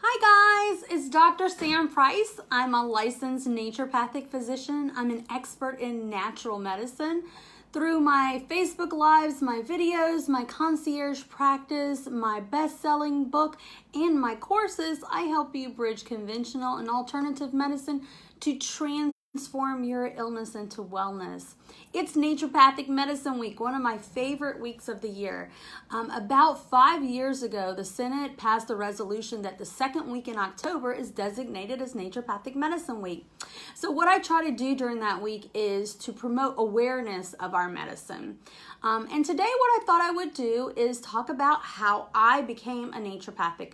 Hi guys, it's Dr. Sam Price. I'm a licensed naturopathic physician. I'm an expert in natural medicine. Through my Facebook Lives, my videos, my concierge practice, my best-selling book, and my courses, I help you bridge conventional and alternative medicine to transform your illness into wellness. It's Naturopathic Medicine Week, one of my favorite weeks of the year. About 5 years ago, the Senate passed a resolution that the second week in October is designated as Naturopathic Medicine Week. So what I try to do during that week is to promote awareness of our medicine. And today what I thought I would do is talk about how I became a naturopathic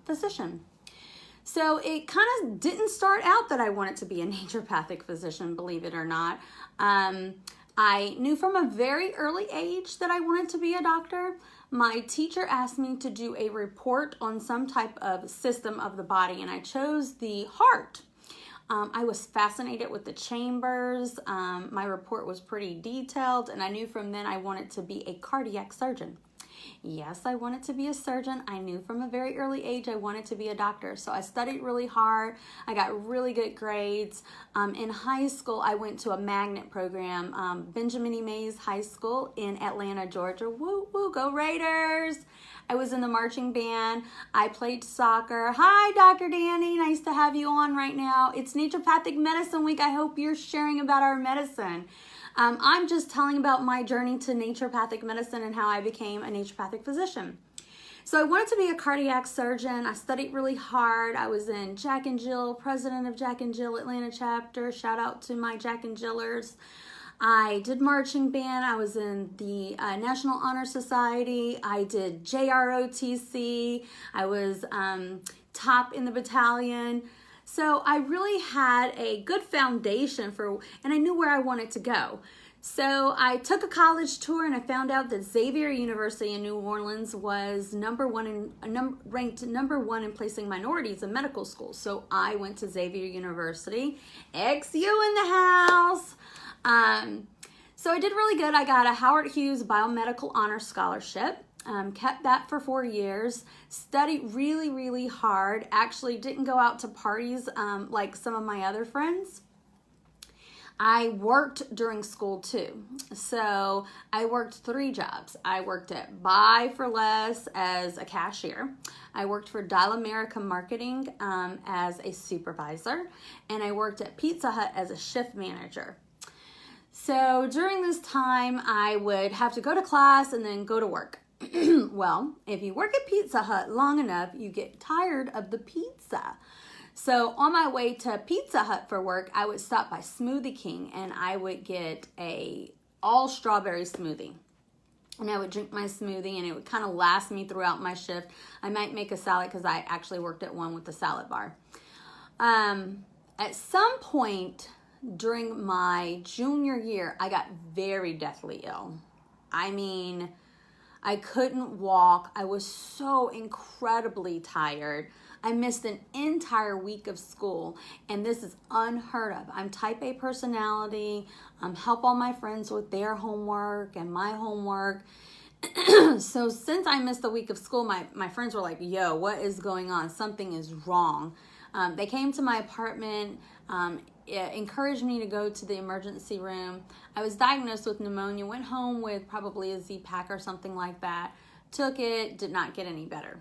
physician. So it kind of didn't start out that I wanted to be a naturopathic physician, believe it or not. I knew from a very early age that I wanted to be a doctor. My teacher asked me to do a report on some type of system of the body, and I chose the heart. I was fascinated with the chambers. My report was pretty detailed, and I knew from then I wanted to be a cardiac surgeon. Yes, I wanted to be a surgeon. I knew from a very early age I wanted to be a doctor. So I studied really hard. I got really good grades. In high school, I went to a magnet program, Benjamin E. Mays High School in Atlanta, Georgia. Woo, woo, go Raiders! I was in the marching band. I played soccer. Hi, Dr. Danny. Nice to have you on right now. It's Naturopathic Medicine Week. I hope you're sharing about our medicine. I'm just telling about my journey to naturopathic medicine and how I became a naturopathic physician. So I wanted to be a cardiac surgeon. I studied really hard. I was in Jack and Jill, president of Jack and Jill Atlanta chapter. Shout out to my Jack and Jillers. I did marching band. I was in the National Honor Society. I did JROTC. I was top in the battalion. So I really had a good foundation and I knew where I wanted to go. So I took a college tour and I found out that Xavier University in New Orleans was ranked number one in placing minorities in medical school. So I went to Xavier University, XU in the house. So I did really good. I got a Howard Hughes Biomedical Honor Scholarship. Kept that for 4 years, studied really, really hard, actually didn't go out to parties like some of my other friends. I worked during school too. So I worked 3 jobs. I worked at Buy for Less as a cashier. I worked for Dial America Marketing as a supervisor. And I worked at Pizza Hut as a shift manager. So during this time, I would have to go to class and then go to work. Well, if you work at Pizza Hut long enough, you get tired of the pizza. So on my way to Pizza Hut for work, I would stop by Smoothie King and I would get a all strawberry smoothie. And I would drink my smoothie and it would kind of last me throughout my shift. I might make a salad because I actually worked at one with the salad bar. At some point during my junior year, I got very deathly ill. I mean, I couldn't walk. I was so incredibly tired. I missed an entire week of school, and this is unheard of. I'm type A personality. Help all my friends with their homework and my homework. So since I missed a week of school, my friends were like, yo, what is going on? Something is wrong. They came to my apartment, encouraged me to go to the emergency room. I was diagnosed with pneumonia, went home with probably a Z-Pack or something like that. Took it, did not get any better.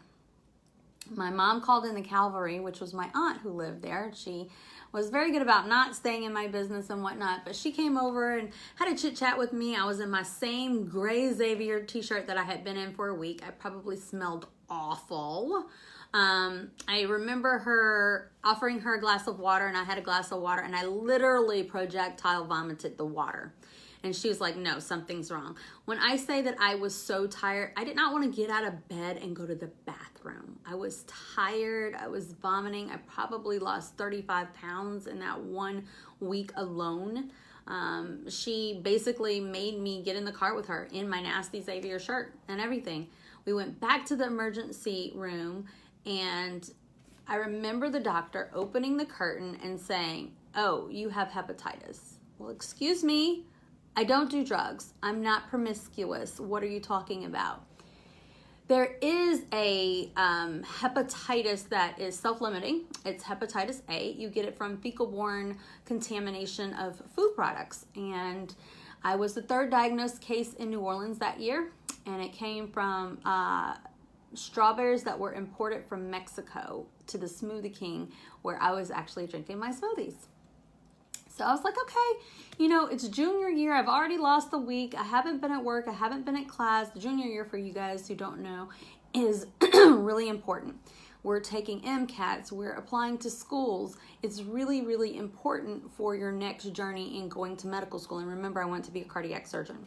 My mom called in the cavalry, which was my aunt who lived there. She was very good about not staying in my business and whatnot, but she came over and had a chit chat with me. I was in my same gray Xavier t-shirt that I had been in for a week. I probably smelled awful. I remember her offering her a glass of water, and I had a glass of water, and I literally projectile vomited the water. And she was like, no, something's wrong. When I say that I was so tired, I did not want to get out of bed and go to the bathroom. I was tired. I was vomiting. I probably lost 35 pounds in that 1 week alone. She basically made me get in the car with her in my nasty Xavier shirt and everything. We went back to the emergency room, and I remember the doctor opening the curtain and saying, oh, you have hepatitis. Well, excuse me. I don't do drugs. I'm not promiscuous. What are you talking about? There is a hepatitis that is self-limiting. It's hepatitis A. You get it from fecal-borne contamination of food products. And I was the third diagnosed case in New Orleans that year, and it came from strawberries that were imported from Mexico to the Smoothie King, where I was actually drinking my smoothies. So I was like, okay, you know, it's junior year. I've already lost a week. I haven't been at work. I haven't been at class. The junior year, for you guys who don't know, is really important. We're taking MCATs. We're applying to schools. It's really, really important for your next journey in going to medical school. And remember, I went to be a cardiac surgeon.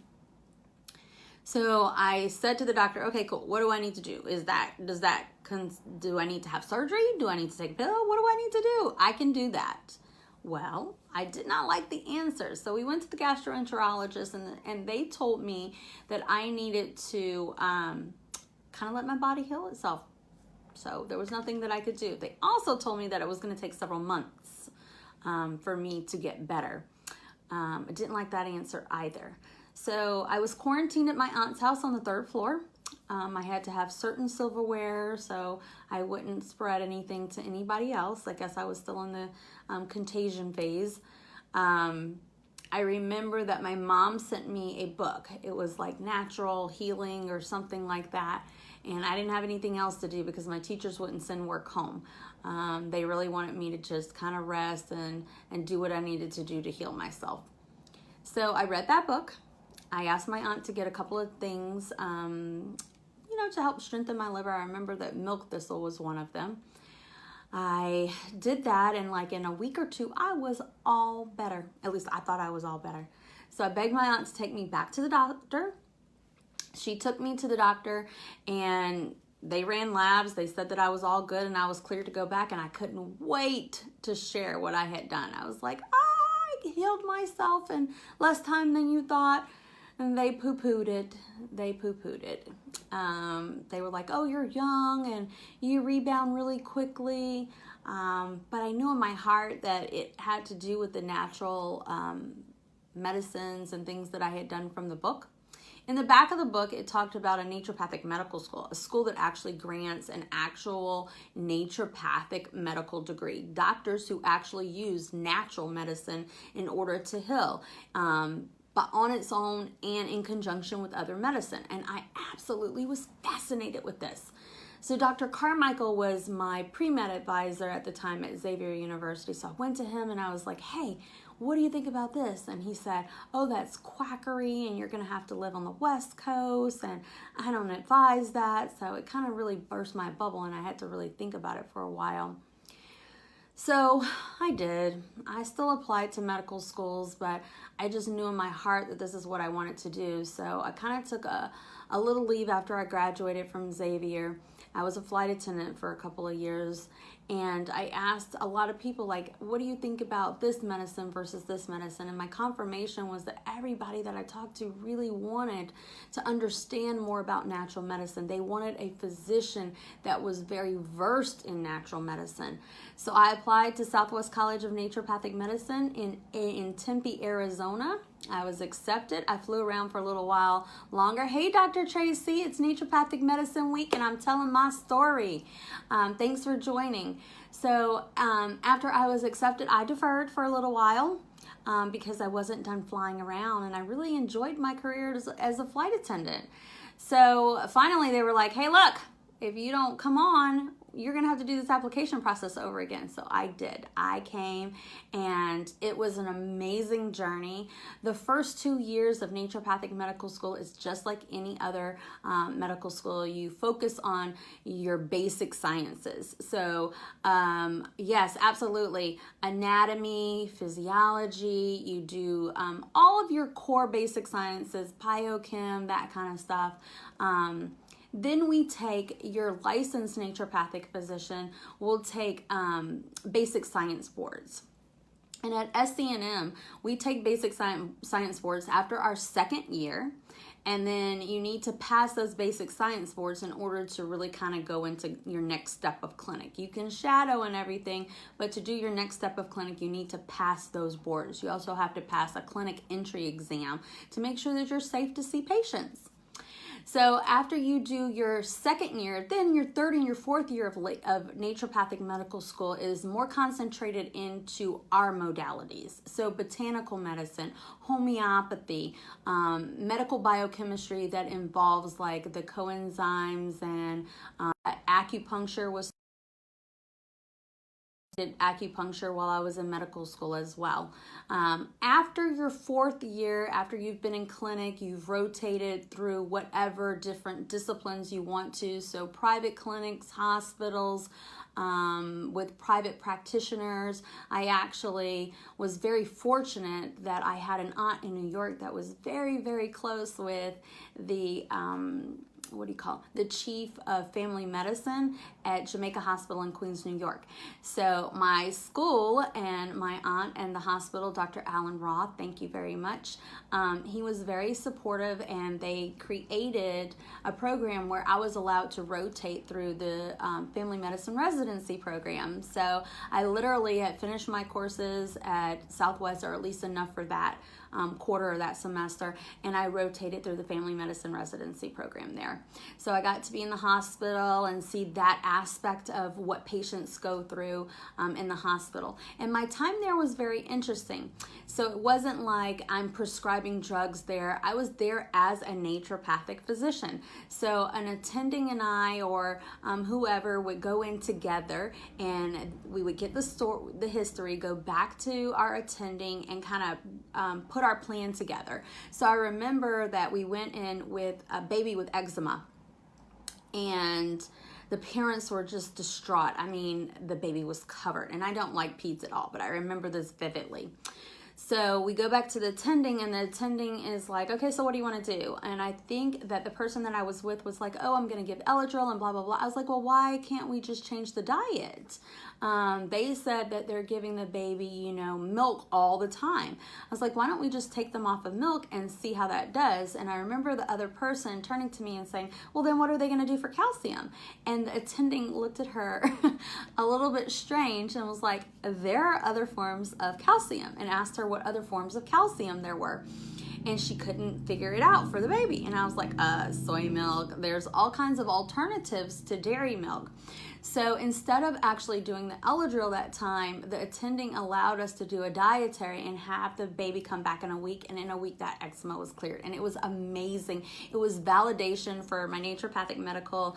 So I said to the doctor, okay, cool. What do I need to do? Do I need to have surgery? Do I need to take a pill? What do I need to do? I can do that. Well, I did not like the answers. So we went to the gastroenterologist, and they told me that I needed to kind of let my body heal itself. So there was nothing that I could do. They also told me that it was going to take several months for me to get better. I didn't like that answer either. So I was quarantined at my aunt's house on the 3rd floor. I had to have certain silverware so I wouldn't spread anything to anybody else. I guess I was still in the contagion phase. I remember that my mom sent me a book. It was like natural healing or something like that. And I didn't have anything else to do because my teachers wouldn't send work home. They really wanted me to just kind of rest and do what I needed to do to heal myself. So I read that book. I asked my aunt to get a couple of things, to help strengthen my liver. I remember that milk thistle was one of them. I did that, and like in a week or two, I was all better. At least I thought I was all better. So I begged my aunt to take me back to the doctor. She took me to the doctor, and they ran labs. They said that I was all good and I was cleared to go back, and I couldn't wait to share what I had done. I was like, I healed myself in less time than you thought. And they poo-pooed it. They were like, oh, you're young and you rebound really quickly. But I knew in my heart that it had to do with the natural medicines and things that I had done from the book. In the back of the book, it talked about a naturopathic medical school, a school that actually grants an actual naturopathic medical degree. Doctors who actually use natural medicine in order to heal. But on its own and in conjunction with other medicine. And I absolutely was fascinated with this. So Dr. Carmichael was my pre-med advisor at the time at Xavier University. So I went to him and I was like, hey, what do you think about this? And he said, oh, that's quackery and you're going to have to live on the West Coast and I don't advise that. So it kind of really burst my bubble and I had to really think about it for a while. So I did. I still applied to medical schools, but I just knew in my heart that this is what I wanted to do. So I kind of took a little leave after I graduated from Xavier. I was a flight attendant for a couple of years, and I asked a lot of people, like, what do you think about this medicine versus this medicine? And my confirmation was that everybody that I talked to really wanted to understand more about natural medicine. They wanted a physician that was very versed in natural medicine. So I applied to Southwest College of Naturopathic Medicine in Tempe, Arizona. I was accepted. I flew around for a little while longer. Hey, Dr. Tracy, it's Naturopathic Medicine Week, and I'm telling my story. Thanks for joining. So after I was accepted, I deferred for a little while because I wasn't done flying around, and I really enjoyed my career as a flight attendant. So finally, they were like, hey, look, if you don't come on, you're going to have to do this application process over again. So I did. I came, and it was an amazing journey. The first 2 years of naturopathic medical school is just like any other medical school. You focus on your basic sciences. So yes, absolutely. Anatomy, physiology, you do all of your core basic sciences, biochem, that kind of stuff. Then we take your licensed naturopathic physician, will take basic science boards. And at SCNM, we take basic science boards after our second year. And then you need to pass those basic science boards in order to really kind of go into your next step of clinic. You can shadow and everything, but to do your next step of clinic, you need to pass those boards. You also have to pass a clinic entry exam to make sure that you're safe to see patients. So after you do your second year, then your third and your fourth year of naturopathic medical school is more concentrated into our modalities. So botanical medicine, homeopathy, medical biochemistry that involves like the coenzymes, and acupuncture was did acupuncture while I was in medical school as well. After your fourth year, after you've been in clinic, you've rotated through whatever different disciplines you want to. So private clinics, hospitals, with private practitioners. I actually was very fortunate that I had an aunt in New York that was very, very close with the the chief of family medicine at Jamaica Hospital in Queens, New York. So my school and my aunt and the hospital, Dr. Alan Roth, thank you very much. He was very supportive, and they created a program where I was allowed to rotate through the family medicine residency program. So I literally had finished my courses at Southwest, or at least enough for that quarter of that semester, and I rotated through the family medicine residency program there. So I got to be in the hospital and see that aspect of what patients go through in the hospital. And my time there was very interesting. So it wasn't like I'm prescribing drugs there. I was there as a naturopathic physician. So an attending and I, or whoever, would go in together, and we would get the history, go back to our attending, and kind of put our plan together. So I remember that we went in with a baby with eczema, and the parents were just distraught. I mean, the baby was covered, and I don't like peds at all, but I remember this vividly. So we go back to the attending, and the attending is like, okay, so what do you want to do? And I think that the person that I was with was like, oh, I'm going to give Eladril and blah, blah, blah. I was like, well, why can't we just change the diet? They said that they're giving the baby, milk all the time. I was like, why don't we just take them off of milk and see how that does? And I remember the other person turning to me and saying, well, then what are they going to do for calcium? And the attending looked at her a little bit strange and was like, there are other forms of calcium, and asked her what other forms of calcium there were. And she couldn't figure it out for the baby. And I was like, soy milk. There's all kinds of alternatives to dairy milk. So instead of actually doing the Eladril that time, the attending allowed us to do a dietary and have the baby come back in a week. And in a week, that eczema was cleared. And it was amazing. It was validation for my naturopathic medical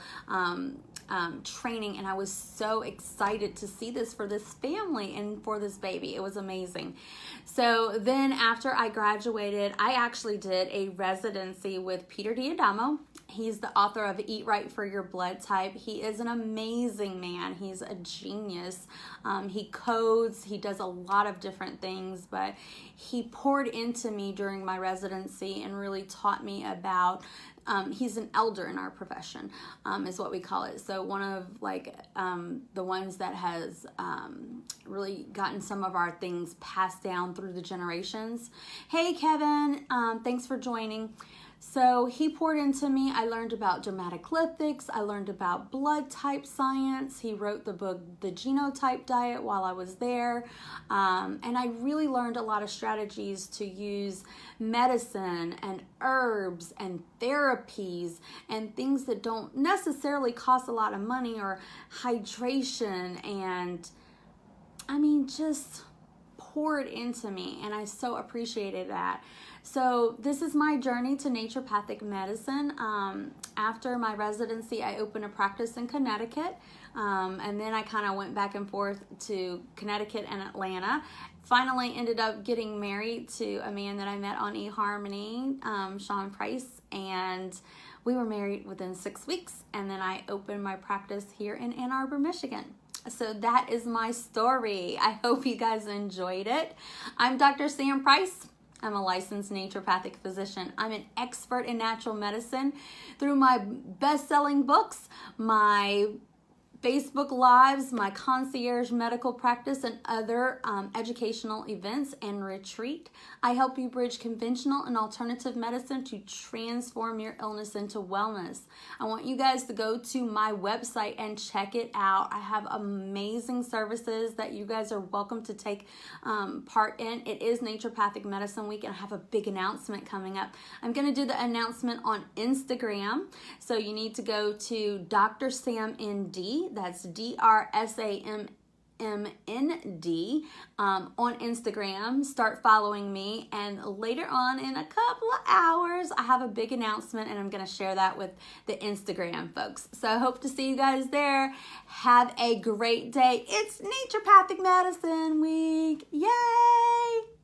training. And I was so excited to see this for this family and for this baby. It was amazing. So then after I graduated, I actually did a residency with Peter D'Adamo. He's the author of Eat Right for Your Blood Type. He is an amazing man. He's a genius. He codes. He does a lot of different things, but he poured into me during my residency and really taught me about he's an elder in our profession, is what we call it. So one of the ones that has really gotten some of our things passed down through the generations. Hey, Kevin, thanks for joining. So he poured into me. I learned about dermatoglyphics. I learned about blood type science. He wrote the book, The Genotype Diet, while I was there. And I really learned a lot of strategies to use medicine and herbs and therapies and things that don't necessarily cost a lot of money, or hydration, and just poured into me. And I so appreciated that. So this is my journey to naturopathic medicine. After my residency, I opened a practice in Connecticut, and then I kind of went back and forth to Connecticut and Atlanta. Finally ended up getting married to a man that I met on eHarmony, Sean Price, and we were married within 6 weeks, and then I opened my practice here in Ann Arbor, Michigan. So that is my story. I hope you guys enjoyed it. I'm Dr. Sam Price. I'm a licensed naturopathic physician. I'm an expert in natural medicine through my best-selling books, my Facebook Lives, my concierge medical practice, and other educational events and retreat. I help you bridge conventional and alternative medicine to transform your illness into wellness. I want you guys to go to my website and check it out. I have amazing services that you guys are welcome to take part in. It is Naturopathic Medicine Week, and I have a big announcement coming up. I'm going to do the announcement on Instagram, so you need to go to Dr. Sam ND. That's DrSamMND on Instagram. Start following me, and later on in a couple of hours I have a big announcement, and I'm going to share that with the Instagram folks. So I hope to see you guys there. Have a great day. It's Naturopathic Medicine Week. Yay!